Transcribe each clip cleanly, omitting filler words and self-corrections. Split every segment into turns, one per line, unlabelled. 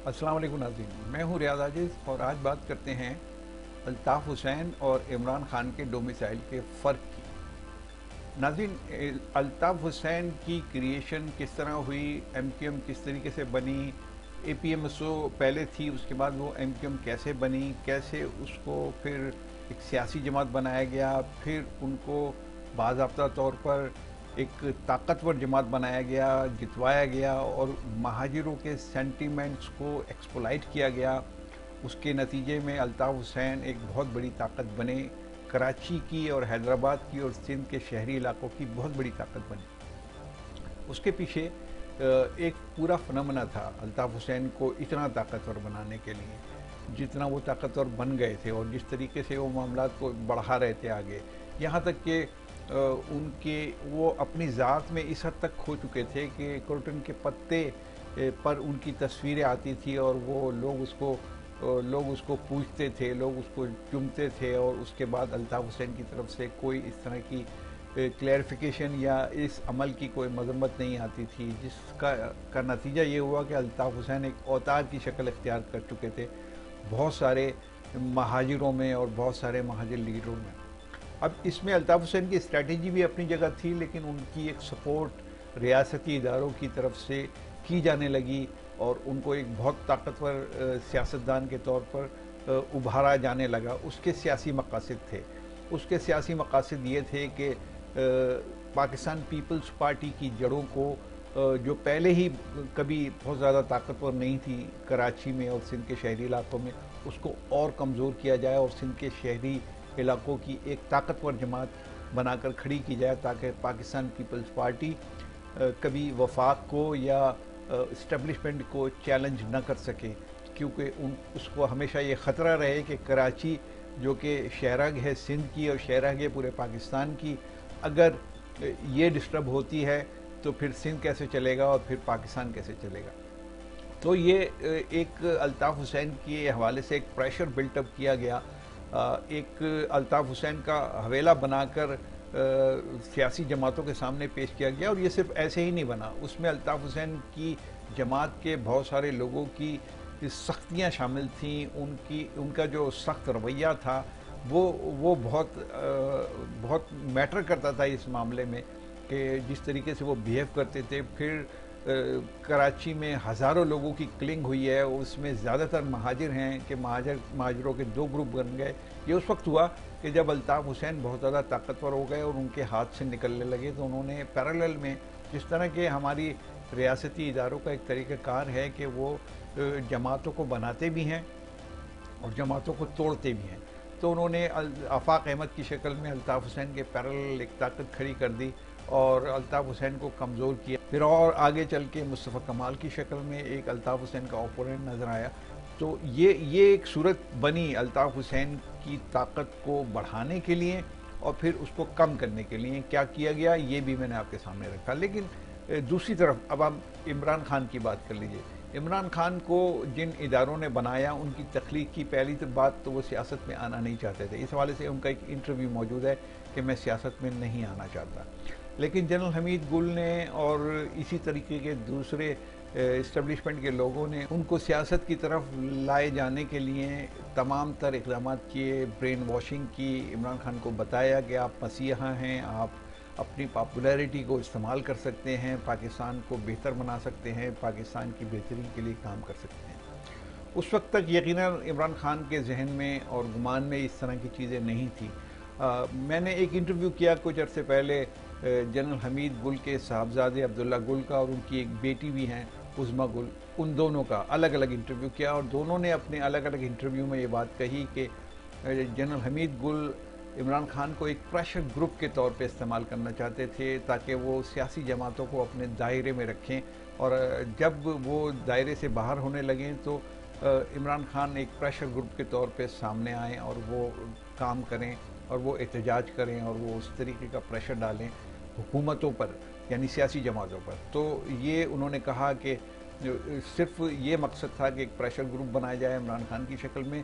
अस्सलाम वालेकुम नाज़रीन, मैं हूँ रियाज आजिज़ और आज बात करते हैं अल्ताफ़ हुसैन और इमरान खान के डोमिसाइल के फ़र्क की। नाज़रीन, अल्ताफ़ हुसैन की क्रिएशन किस तरह हुई, एमक्यूएम किस तरीके से बनी, एपीएमएसओ पहले थी, उसके बाद वो एमक्यूएम कैसे बनी, कैसे उसको फिर एक सियासी जमात बनाया गया, फिर उनको बाज़ाब्ता तौर पर एक ताकतवर जमात बनाया गया, जितवाया गया और महाजिरों के सेंटीमेंट्स को एक्सप्लॉइट किया गया। उसके नतीजे में अल्ताफ़ हुसैन एक बहुत बड़ी ताकत बने, कराची की और हैदराबाद की और सिंध के शहरी इलाकों की बहुत बड़ी ताकत बनी। उसके पीछे एक पूरा फनमना था अल्ताफ़ हुसैन को इतना ताकतवर बनाने के लिए। जितना वो ताकतवर बन गए थे और जिस तरीके से वो मामला को बढ़ा रहे थे आगे, यहाँ तक कि उनके वो अपनी ज़ात में इस हद तक खो चुके थे कि कर्टन के पत्ते पर उनकी तस्वीरें आती थी और वो लोग उसको पूछते थे, लोग उसको चूमते थे और उसके बाद अल्ताफ़ हुसैन की तरफ से कोई इस तरह की क्लैरिफिकेशन या इस अमल की कोई मजम्मत नहीं आती थी, जिसका नतीजा ये हुआ कि अल्ताफ़ हुसैन एक अवतार की शक्ल इख्तियार कर चुके थे बहुत सारे महाजिरों में और बहुत सारे महाजिर लीडरों में। अब इसमें अल्ताफ़ हुसैन की स्ट्रैटेजी भी अपनी जगह थी, लेकिन उनकी एक सपोर्ट रियासती इदारों की तरफ से की जाने लगी और उनको एक बहुत ताकतवर सियासतदान के तौर पर उभारा जाने लगा। उसके सियासी मकासद थे। उसके सियासी मकासद ये थे कि पाकिस्तान पीपल्स पार्टी की जड़ों को जो पहले ही कभी बहुत ज़्यादा ताकतवर नहीं थी कराची में और सिंध के शहरी इलाकों में, उसको और कमज़ोर किया जाए और सिंध के शहरी इलाकों की एक ताकतवर जमात बनाकर खड़ी की जाए, ताकि पाकिस्तान पीपल्स पार्टी कभी वफाक को या इस्टेब्लिशमेंट को चैलेंज न कर सके, क्योंकि उसको हमेशा ये ख़तरा रहे कि कराची जो कि शहरग है सिंध की और शहरग है पूरे पाकिस्तान की, अगर ये डिस्टर्ब होती है तो फिर सिंध कैसे चलेगा और फिर पाकिस्तान कैसे चलेगा। तो ये एक अल्ताफ़ हुसैन के हवाले से एक प्रेशर बिल्टअप किया गया, एक अल्ताफ़ हुसैन का हवेला बनाकर सियासी जमातों के सामने पेश किया गया। और ये सिर्फ ऐसे ही नहीं बना, उसमें अल्ताफ़ हुसैन की जमात के बहुत सारे लोगों की सख्तियाँ शामिल थीं। उनका जो सख्त रवैया था वो बहुत मैटर करता था इस मामले में, कि जिस तरीके से वो बिहेव करते थे। फिर कराची में हज़ारों लोगों की किलिंग हुई है, उसमें ज़्यादातर महाजिर हैं कि महाजिरों के दो ग्रुप बन गए। ये उस वक्त हुआ कि जब अल्ताफ़ हुसैन बहुत ज़्यादा ताकतवर हो गए और उनके हाथ से निकलने लगे, तो उन्होंने पैरेलल में, जिस तरह के हमारी रियासती इदारों का एक तरीक़ाकार है कि वो जमातों को बनाते भी हैं और जमातों को तोड़ते भी हैं, तो उन्होंने आफाक अहमद की शक्ल में अल्ताफ़ हुसैन के पैरेलल एक ताकत खड़ी कर दी और अल्ताफ़ हुसैन को कमज़ोर किया। फिर और आगे चल के मुस्तफ़ा कमाल की शक्ल में एक अल्ताफ़ हुसैन का ओपोनेंट नज़र आया। तो ये एक सूरत बनी अल्ताफ़ हुसैन की ताकत को बढ़ाने के लिए और फिर उसको कम करने के लिए क्या किया गया, ये भी मैंने आपके सामने रखा। लेकिन दूसरी तरफ अब आप इमरान खान की बात कर लीजिए। इमरान खान को जिन इदारों ने बनाया, उनकी तख्लीक की पहली तो बात तो वो सियासत में आना नहीं चाहते थे। इस हवाले से उनका एक इंटरव्यू मौजूद है कि मैं सियासत में नहीं आना चाहता। लेकिन जनरल हमीद गुल ने और इसी तरीके के दूसरे इस्टेब्लिशमेंट के लोगों ने उनको सियासत की तरफ लाए जाने के लिए तमाम तर इक़दाम किए, ब्रेन वॉशिंग की। इमरान खान को बताया कि आप मसीहा हैं, आप अपनी पॉपुलैरिटी को इस्तेमाल कर सकते हैं, पाकिस्तान को बेहतर बना सकते हैं, पाकिस्तान की बेहतरी के लिए काम कर सकते हैं। उस वक्त तक यकीनन इमरान खान के जहन में और गुमान में इस तरह की चीज़ें नहीं थी। मैंने एक इंटरव्यू किया कुछ अर्से पहले जनरल हमीद गुल के साहबजादे अब्दुल्ला गुल का, और उनकी एक बेटी भी हैं उज़्मा गुल, उन दोनों का अलग अलग इंटरव्यू किया और दोनों ने अपने अलग अलग इंटरव्यू में ये बात कही कि जनरल हमीद गुल इमरान खान को एक प्रेशर ग्रुप के तौर पे इस्तेमाल करना चाहते थे, ताकि वो सियासी जमातों को अपने दायरे में रखें और जब वो दायरे से बाहर होने लगें तो इमरान खान एक प्रेशर ग्रुप के तौर पे सामने आएँ और वो काम करें और वो एहतजाज करें और वो उस तरीके का प्रेशर डालें हुकूमतों पर, यानी सियासी जमातों पर। तो ये उन्होंने कहा कि सिर्फ ये मकसद था कि एक प्रेशर ग्रुप बनाया जाए इमरान खान की शक्ल में।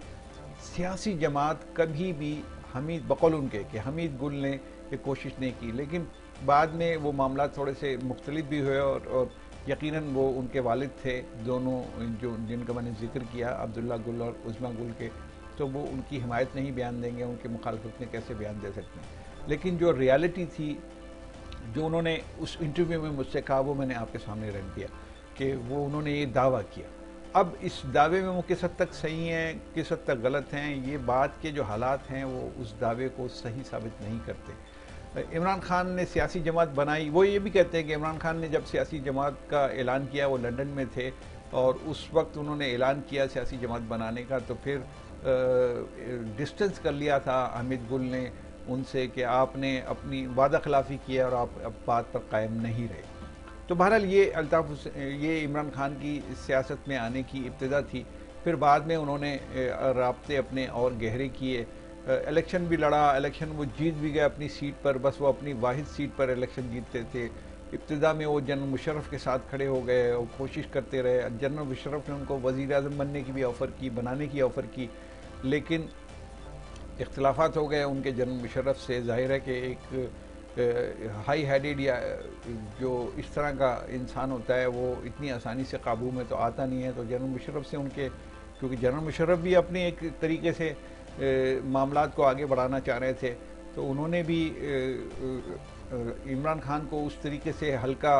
सियासी जमात कभी भी बकौल उनके कि हमीद गुल ने ये कोशिश नहीं की, लेकिन बाद में वो मामला थोड़े से मुख्तलिफ भी हुए और यकीनन वो उनके वालिद थे, दोनों जो जिनका मैंने जिक्र किया, अब्दुल्ला गुल और उस्मा गुल के, तो वो उनकी हिमायत नहीं बयान देंगे, उनकी मुखालफत में कैसे बयान दे सकते हैं। लेकिन जो रियलिटी थी, जो उन्होंने उस इंटरव्यू में मुझसे कहा, वो मैंने आपके सामने रख दिया कि वो उन्होंने ये दावा किया। अब इस दावे में वो किस हद तक सही हैं, किस हद तक गलत हैं, ये बात के जो हालात हैं वो उस दावे को सही साबित नहीं करते। इमरान खान ने सियासी जमात बनाई, वो ये भी कहते हैं कि इमरान खान ने जब सियासी जमात का ऐलान किया, वो लंदन में थे और उस वक्त उन्होंने ऐलान किया सियासी जमात बनाने का, तो फिर डिस्टेंस कर लिया था हामिद गुल ने उनसे कि आपने अपनी वादा खिलाफी किया और आप अब बात पर कायम नहीं रहे। तो बहरहाल ये इमरान खान की सियासत में आने की इब्तिदा थी। फिर बाद में उन्होंने राब्ते अपने और गहरे किए, इलेक्शन भी लड़ा, इलेक्शन वो जीत भी गए अपनी सीट पर, बस वो अपनी वाहिद सीट पर इलेक्शन जीतते थे। इब्तिदा में वो जनरल मुशर्रफ के साथ खड़े हो गए और कोशिश करते रहे। जनरल मुशर्रफ ने उनको वज़ीर आज़म बनने की भी ऑफ़र की, बनाने की ऑफ़र की, लेकिन इख्तिलाफ़ात हो गए उनके जनरल मुशर्रफ से। ज़ाहिर है कि एक हाई हेडेड या जो इस तरह का इंसान होता है वो इतनी आसानी से काबू में तो आता नहीं है। तो जनरल मुशर्रफ से उनके, क्योंकि जनरल मुशर्रफ भी अपने एक तरीके से मामलात को आगे बढ़ाना चाह रहे थे, तो उन्होंने भी इमरान खान को उस तरीके से हल्का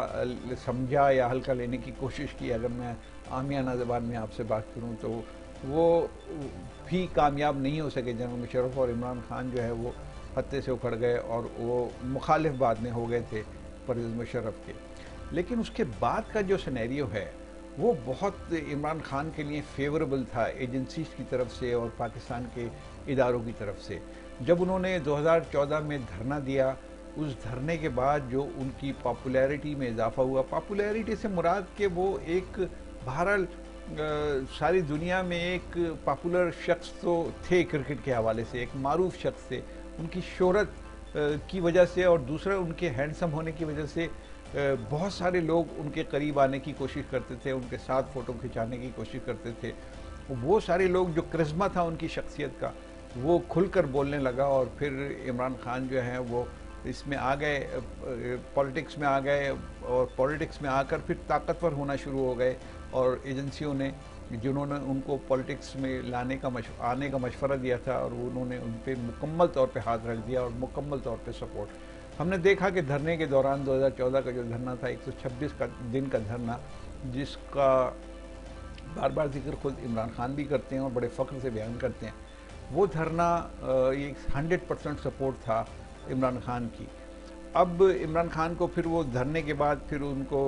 समझा या हल्का लेने की कोशिश की। अगर मैं आमियाना ज़बान में आपसे बात करूं तो वो भी कामयाब नहीं हो सके। जनरल मुशर्रफ और इमरान खान जो है वो हत्थे से उखड़ गए और वो मुखालिफ बाद में हो गए थे परवेज़ मुशर्रफ के। लेकिन उसके बाद का जो सिनेरियो है वो बहुत इमरान खान के लिए फेवरेबल था एजेंसीज की तरफ से और पाकिस्तान के इदारों की तरफ से। जब उन्होंने 2014 में धरना दिया, उस धरने के बाद जो उनकी पॉपुलैरिटी में इजाफा हुआ, पॉपुलैरिटी से मुराद कि वो एक बहरहाल सारी दुनिया में एक पॉपुलर शख्स तो थे, क्रिकेट के हवाले से एक मारूफ शख्स थे, उनकी शोहरत की वजह से और दूसरा उनके हैंडसम होने की वजह से बहुत सारे लोग उनके करीब आने की कोशिश करते थे, उनके साथ फ़ोटो खिंचाने की कोशिश करते थे। वो सारे लोग, जो करिश्मा था उनकी शख्सियत का, वो खुलकर बोलने लगा और फिर इमरान खान जो हैं वो इसमें आ गए, पॉलिटिक्स में आ गए और पॉलिटिक्स में आकर फिर ताकतवर होना शुरू हो गए। और एजेंसियों ने, जिन्होंने उनको पॉलिटिक्स में आने का मशवरा दिया था, और उन्होंने उन पर मुकम्मल तौर पे हाथ रख दिया और मुकम्मल तौर पे सपोर्ट। हमने देखा कि धरने के दौरान 2014 का जो धरना था, 126 का दिन का धरना, जिसका बार बार जिक्र खुद इमरान खान भी करते हैं और बड़े फ़ख्र से बयान करते हैं, वो धरना ये 100% सपोर्ट था इमरान खान की। अब इमरान खान को फिर वो धरने के बाद फिर उनको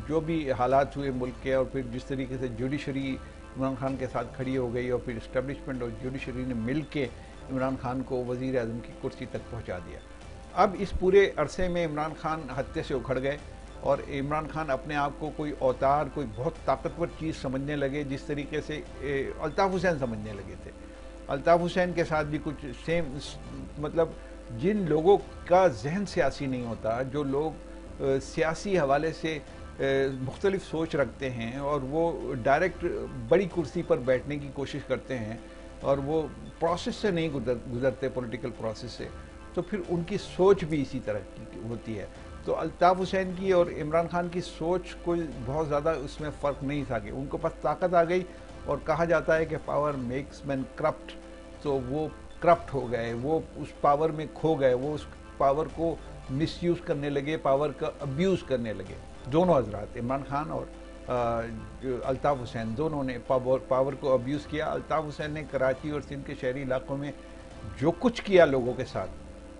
जो भी हालात हुए मुल्क के, और फिर जिस तरीके से जुडिशरी इमरान खान के साथ खड़ी हो गई और फिर इस्टेब्लिशमेंट और जुडिशरी ने मिल के इमरान खान को वज़ीर आज़म की कुर्सी तक पहुँचा दिया। अब इस पूरे अरसे में इमरान खान हत्थे से उखड़ गए और इमरान खान अपने आप को कोई अवतार, कोई बहुत ताकतवर चीज़ समझने लगे, जिस तरीके से अल्ताफ़ हुसैन समझने लगे थे। अल्ताफ़ हुसैन के साथ भी कुछ सेम, मतलब जिन लोगों का जहन सियासी नहीं होता, जो लोग सियासी हवाले से मुख्तलिफ सोच रखते हैं और वो डायरेक्ट बड़ी कुर्सी पर बैठने की कोशिश करते हैं और वो प्रोसेस से नहीं गुजरते, पॉलिटिकल प्रोसेस से, तो फिर उनकी सोच भी इसी तरह की होती है। तो अल्ताफ़ हुसैन की और इमरान खान की सोच कोई बहुत ज़्यादा उसमें फ़र्क नहीं था कि उनको पास ताकत आ गई, और कहा जाता है कि पावर मेक्स मैन करप्ट, तो वो करप्ट हो गए, वो उस पावर में खो गए, वो उस पावर को मिसयूज़ करने लगे, पावर का अब्यूज़ करने लगे। दोनों हजरात, इमरान खान और अल्ताफ़ हुसैन, दोनों ने पावर को अब्यूज़ किया। अल्ताफ़ हुसैन ने कराची और सिंध के शहरी इलाकों में जो कुछ किया लोगों के साथ,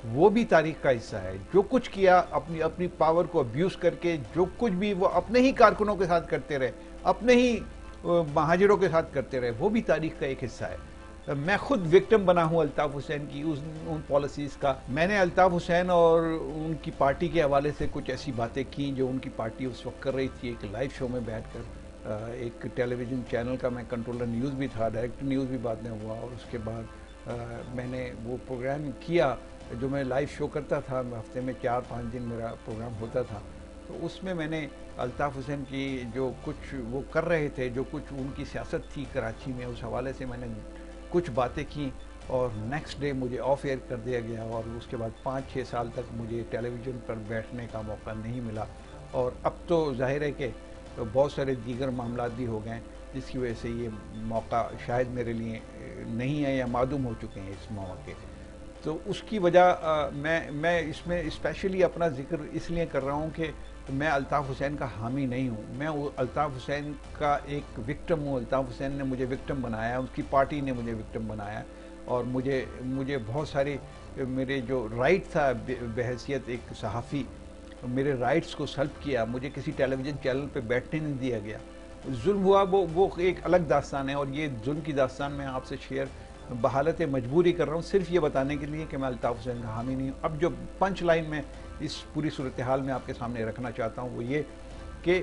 वो भी तारीख का हिस्सा है। जो कुछ किया अपनी पावर को अब्यूज़ करके, जो कुछ भी वो अपने ही कारकुनों के साथ करते रहे, अपने ही महाजिरों के साथ करते रहे, वो भी तारीख का एक हिस्सा है। मैं खुद विक्टिम बना हूँ अल्ताफ़ हुसैन की उन पॉलिसीज़ का। मैंने अल्ताफ़ हुसैन और उनकी पार्टी के हवाले से कुछ ऐसी बातें की जो उनकी पार्टी उस वक्त कर रही थी। एक लाइव शो में बैठकर, एक टेलीविज़न चैनल का मैं कंट्रोलर न्यूज़ भी था, डायरेक्टर न्यूज़ भी बाद में हुआ, और उसके बाद मैंने वो प्रोग्राम किया जो मैं लाइव शो करता था, हफ्ते में 4-5 दिन मेरा प्रोग्राम होता था। तो उसमें मैंने अल्ताफ़ हुसैन की जो कुछ वो कर रहे थे, जो कुछ उनकी सियासत थी कराची में, उस हवाले से मैंने कुछ बातें की, और नेक्स्ट डे मुझे ऑफ एयर कर दिया गया, और उसके बाद 5-6 साल तक मुझे टेलीविज़न पर बैठने का मौका नहीं मिला। और अब तो जाहिर है कि बहुत सारे दीगर मामला भी हो गए जिसकी वजह से ये मौका शायद मेरे लिए नहीं है या मालूम हो चुके हैं इस मौके। तो उसकी वजह मैं इसमें स्पेशली अपना जिक्र इसलिए कर रहा हूँ कि मैं अल्ताफ़ हुसैन का हामी नहीं हूँ। मैं अल्ताफ़ हुसैन का एक विक्टिम हूँ। अल्ताफ़ हुसैन ने मुझे विक्टिम बनाया, उसकी पार्टी ने मुझे विक्टिम बनाया और मुझे बहुत सारे मेरे जो राइट था बहैसियत एक सहाफ़ी, मेरे राइट्स को सल्ब किया। मुझे किसी टेलीविज़न चैनल पे बैठने नहीं दिया गया। जुल्म हुआ, वो एक अलग दास्तान है और ये जुल्म की दास्तान मैं आपसे शेयर बहालत मजबूरी कर रहा हूँ, सिर्फ ये बताने के लिए कि मैं अल्ताफ़ हुसैन का हामी नहीं हूँ। अब जो पंच लाइन में इस पूरी सूरत हाल में आपके सामने रखना चाहता हूँ वो ये कि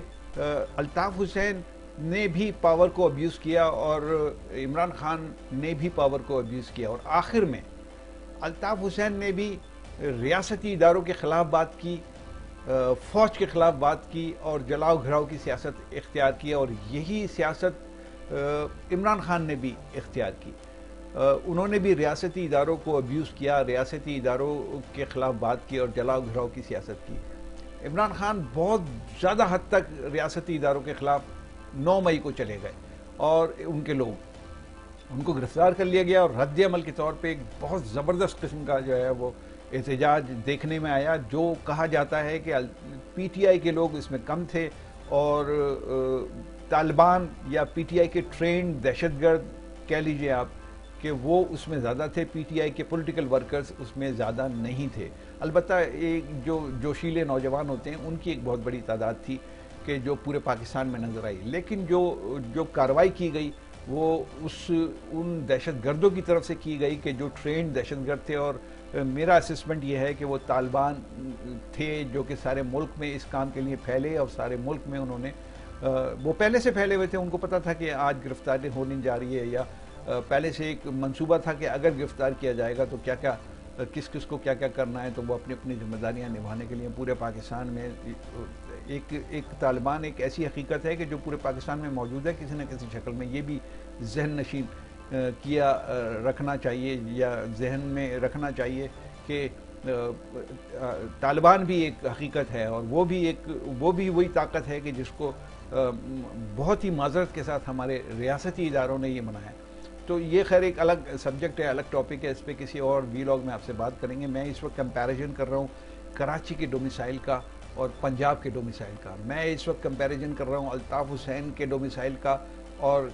अल्ताफ़ हुसैन ने भी पावर को अब्यूज़ किया और इमरान खान ने भी पावर को अब्यूज़ किया और आखिर में अल्ताफ़ हुसैन ने भी रियासती इदारों के ख़िलाफ़ बात की, फ़ौज के ख़िलाफ़ बात की और जलाओ घराव की सियासत इख्तियार की और यही सियासत इमरान खान ने भी इख्तियार की। उन्होंने भी रियासती इदारों को अब्यूज़ किया, रियासती इदारों के ख़िलाफ़ बात की और जलाओ घराव की सियासत की। इमरान खान बहुत ज़्यादा हद तक रियासती इदारों के ख़िलाफ़ 9 मई को चले गए और उनके लोग उनको गिरफ्तार कर लिया गया और रद्द अमल के तौर पे एक बहुत ज़बरदस्त किस्म का जो है वो एहतजाज देखने में आया। जो कहा जाता है कि पीटीआई के लोग इसमें कम थे और तालिबान या पीटीआई के ट्रेंड दहशतगर्द कह लीजिए आप कि वो उसमें ज़्यादा थे, पीटीआई के पॉलिटिकल वर्कर्स उसमें ज़्यादा नहीं थे। अलबत्ता एक जो जोशीले नौजवान होते हैं उनकी एक बहुत बड़ी तादाद थी कि जो पूरे पाकिस्तान में नज़र आई। लेकिन जो कार्रवाई की गई वो उन दहशतगर्दों की तरफ से की गई कि जो ट्रेंड दहशतगर्द थे और मेरा असेसमेंट ये है कि वो तालिबान थे जो कि सारे मुल्क में इस काम के लिए फैले और सारे मुल्क में उन्होंने वो पहले से फैले हुए थे। उनको पता था कि आज गिरफ्तारी होने जा रही है या पहले से एक मंसूबा था कि अगर गिरफ्तार किया जाएगा तो क्या क्या किस किस को क्या क्या करना है। तो वो अपनी अपनी जिम्मेदारियाँ निभाने के लिए पूरे पाकिस्तान में एक तालिबान एक ऐसी हकीकत है कि जो पूरे पाकिस्तान में मौजूद है, किसी न किसी शक्ल में। ये भी जहन नशीन किया रखना चाहिए या जहन में रखना चाहिए कि तालिबान भी एक हकीकत है और वो भी वही ताकत है कि जिसको बहुत ही माजरत के साथ हमारे रियासती इदारों ने ये मनाया। तो ये खैर एक अलग सब्जेक्ट है, अलग टॉपिक है, इस पर किसी और वीलॉग में आपसे बात करेंगे। मैं इस वक्त कंपैरिजन कर रहा हूँ कराची के डोमिसाइल का और पंजाब के डोमिसाइल का। मैं इस वक्त कंपैरिजन कर रहा हूँ अल्ताफ़ हुसैन के डोमिसाइल का और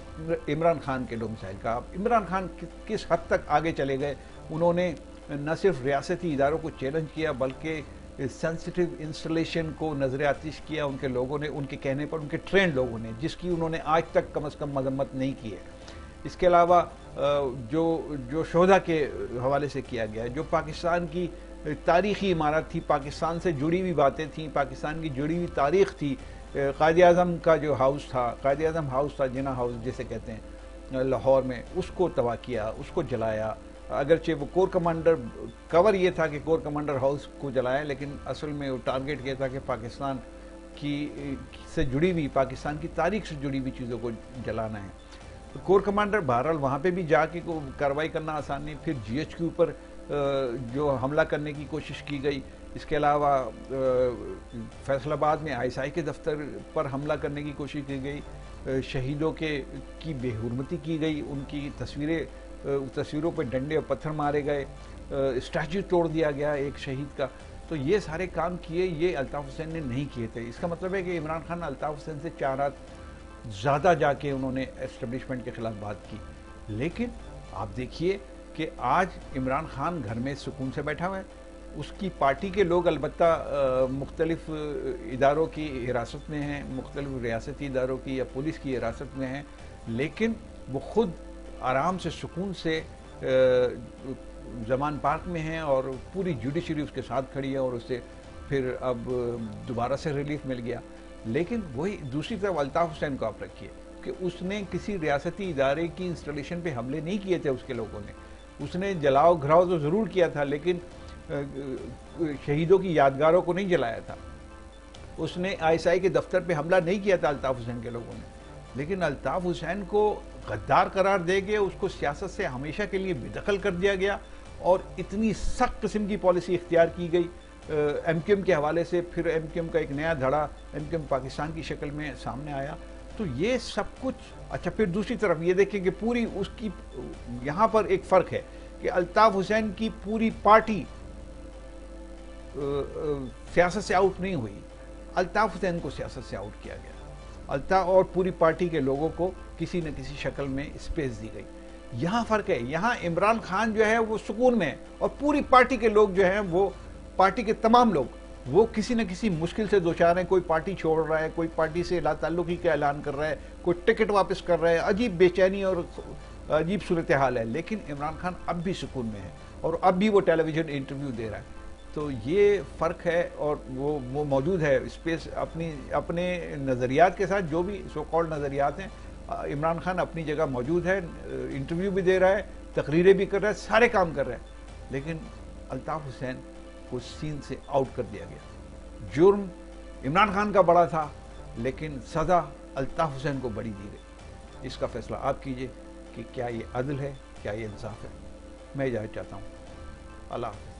इमरान खान के डोमिसाइल का। इमरान खान किस हद तक आगे चले गए, उन्होंने न सिर्फ रियासती इदारों को चैलेंज किया बल्कि सेंसिटिव इंस्टॉलेशन को नजर आतिश किया उनके लोगों ने, उनके कहने पर, उनके ट्रेंड लोगों ने, जिसकी उन्होंने आज तक कम अज़ कम मजम्मत नहीं की है। इसके अलावा जो शोधा के हवाले से किया गया, जो पाकिस्तान की तारीख़ी इमारत थी, पाकिस्तान से जुड़ी हुई बातें थीं, पाकिस्तान की जुड़ी हुई तारीख़ थी। कायद-ए-आज़म का जो हाउस था, कायद-ए-आज़म हाउस था, जिना हाउस जिसे कहते हैं लाहौर में, उसको तबाह किया, उसको जलाया। अगरचे वो कोर कमांडर कवर ये था कि कोर कमांडर हाउस को जलाया, लेकिन असल में वो टारगेट ये था कि पाकिस्तान की से जुड़ी हुई, पाकिस्तान की तारीख से जुड़ी हुई चीज़ों को जलाना है। तो कोर कमांडर बहरहाल वहाँ पे भी जाके कार्रवाई करना आसान नहीं। फिर जीएच के ऊपर जो हमला करने की कोशिश की गई। इसके अलावा फैसलाबाद में आईएसआई के दफ्तर पर हमला करने की कोशिश की गई। शहीदों की बेहुरमती की गई, उनकी तस्वीरों पर डंडे और पत्थर मारे गए, स्टैचू तोड़ दिया गया एक शहीद का। तो ये सारे काम किए, ये अल्ताफ़ हुसैन ने नहीं किए थे। इसका मतलब है कि इमरान खान अल्ताफ़ हुसैन से 4 रात ज़्यादा जाके उन्होंने एस्टेब्लिशमेंट के ख़िलाफ़ बात की। लेकिन आप देखिए कि आज इमरान खान घर में सुकून से बैठा हुआ है। उसकी पार्टी के लोग अलबत्ता मुख्तलिफ इदारों की हिरासत में हैं, मुख्तलिफ रियासती इदारों की या पुलिस की हिरासत में हैं, लेकिन वो ख़ुद आराम से सुकून से जमान पार्क में हैं और पूरी जुडिशरी उसके साथ खड़ी है और उससे फिर अब दोबारा से रिलीफ मिल गया। लेकिन वही दूसरी तरफ अल्ताफ़ हुसैन को आप रखिए कि उसने किसी रियासती इदारे की इंस्टॉलेशन पे हमले नहीं किए थे उसके लोगों ने। उसने जलाओ घराव तो ज़रूर किया था, लेकिन शहीदों की यादगारों को नहीं जलाया था। उसने आईएसआई के दफ्तर पे हमला नहीं किया था अल्ताफ़ हुसैन के लोगों ने। लेकिन अल्ताफ़ हुसैन को गद्दार करार दे के उसको सियासत से हमेशा के लिए बेदखल कर दिया गया और इतनी सख्त किस्म की पॉलिसी इख्तियार की गई एमक्यूएम के हवाले से फिर एमक्यूएम का एक नया धड़ा एमक्यूएम पाकिस्तान की शक्ल में सामने आया। तो ये सब कुछ अच्छा। फिर दूसरी तरफ ये देखें कि पूरी उसकी यहाँ पर एक फ़र्क है कि अल्ताफ़ हुसैन की पूरी पार्टी सियासत से आउट नहीं हुई, अल्ताफ़ हुसैन को सियासत से आउट किया गया। अल्ताफ़ और पूरी पार्टी के लोगों को किसी न किसी शक्ल में स्पेस दी गई। यहाँ फ़र्क है, यहाँ इमरान खान जो है वो सुकून में है और पूरी पार्टी के लोग जो हैं वो पार्टी के तमाम लोग वो किसी न किसी मुश्किल से दो चार हैं। कोई पार्टी छोड़ रहा है, कोई पार्टी से लाताल्लुकी का ऐलान कर रहा है, कोई टिकट वापस कर रहा है। अजीब बेचैनी और अजीब सूरत हाल है, लेकिन इमरान खान अब भी सुकून में है और अब भी वो टेलीविज़न इंटरव्यू दे रहा है। तो ये फ़र्क है और वो मौजूद है स्पेस अपने नज़रियात के साथ। जो भी सो कॉल्ड नज़रियात हैं, इमरान खान अपनी जगह मौजूद है, इंटरव्यू भी दे रहा है, तकरीरें भी कर रहा है, सारे काम कर रहा है। लेकिन अल्ताफ़ हुसैन को सीन से आउट कर दिया गया। जुर्म इमरान खान का बड़ा था, लेकिन सज़ा अल्ताफ़ हुसैन को बड़ी दी गई। इसका फैसला आप कीजिए कि क्या ये अदल है, क्या ये इंसाफ है। मैं इजाज़त चाहता हूँ। अल्लाह।